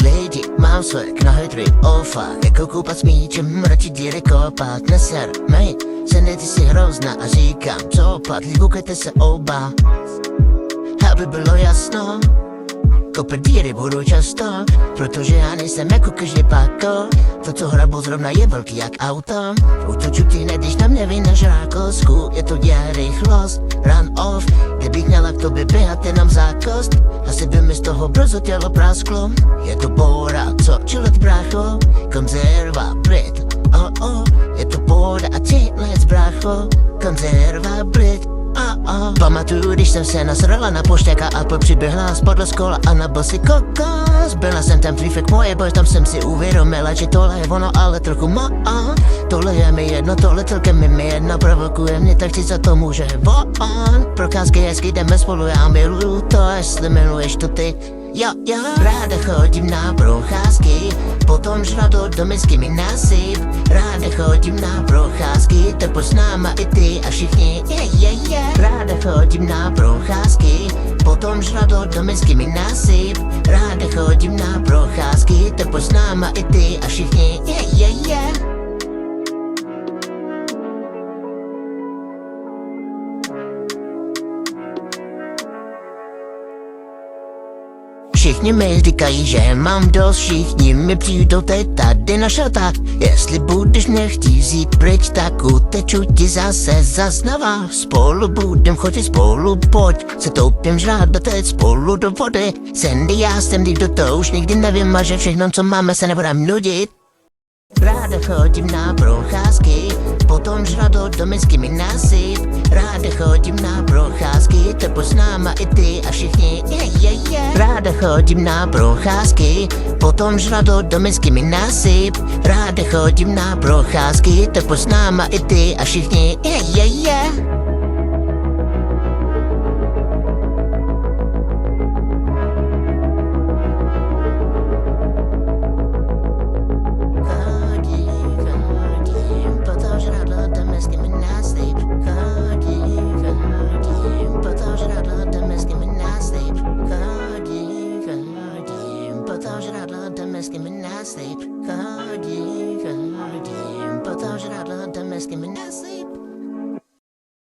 Lidi, mám své knohydry, ofák, jako koupat s míčem, radši díry kopat, neser, mej, ceny ty si hrozná a říkám, co pak, koukejte se oba, aby bylo jasno, kopat díry budu často, protože já nejsem jako každý páko, to co hrabu zrovna je velký jak auto, utoču ty hned, když na mě vynažrá kosku, je to dělá rychlost, run off, kdybych měla k tobě běhat jenom zákost, asi by mi z toho brzo tělo prasklo, je to bora, co čulet brácho, konzerva, Brit, je to bora a čilec brácho, konzerva, Brit. Pamatuju, když jsem se nasrala na pošťáka a pak přiběhla spadla z kola a nabil si kokos. Byla jsem tam dřív jak moje boj, tam jsem si uvědomila, že tohle je ono, ale trochu tohle je mi jedno, tohle celkem je mi jedno, provokuje mě, tak si za to může on. Prokázky hezky, jdeme spolu, já miluju to, jestli miluješ to ty. Jo, ráda chodím na procházky, potom žradu do misky mi nasyp. Ráda chodím na procházky, tak pojď s náma i ty a všichni, Ráda chodím na procházky, potom žradu do misky mi nasyp. Ráda chodím na procházky, tak pojď s náma i ty a všichni, Všichni mi říkají, že mám dost, všichni mi přijdou teď tady na šata. Jestli budeš mě chtít vzít pryč, tak uteču ti zase znova. Spolu budem chodit, spolu pojď, se toupím žráda teď spolu do vody. Sandy, já jsem do toho už nikdy nevím, a že všechno, co máme, se nebudem nudit. Ráda chodím na procházky, potom žradu do misky mi nasyp. Ráda chodím na procházky, tak pojď s náma i ty a všichni, Ráda chodím na procházky, potom žradu do misky mi nasyp. Ráda chodím na procházky, tak pojď s náma i ty a všichni,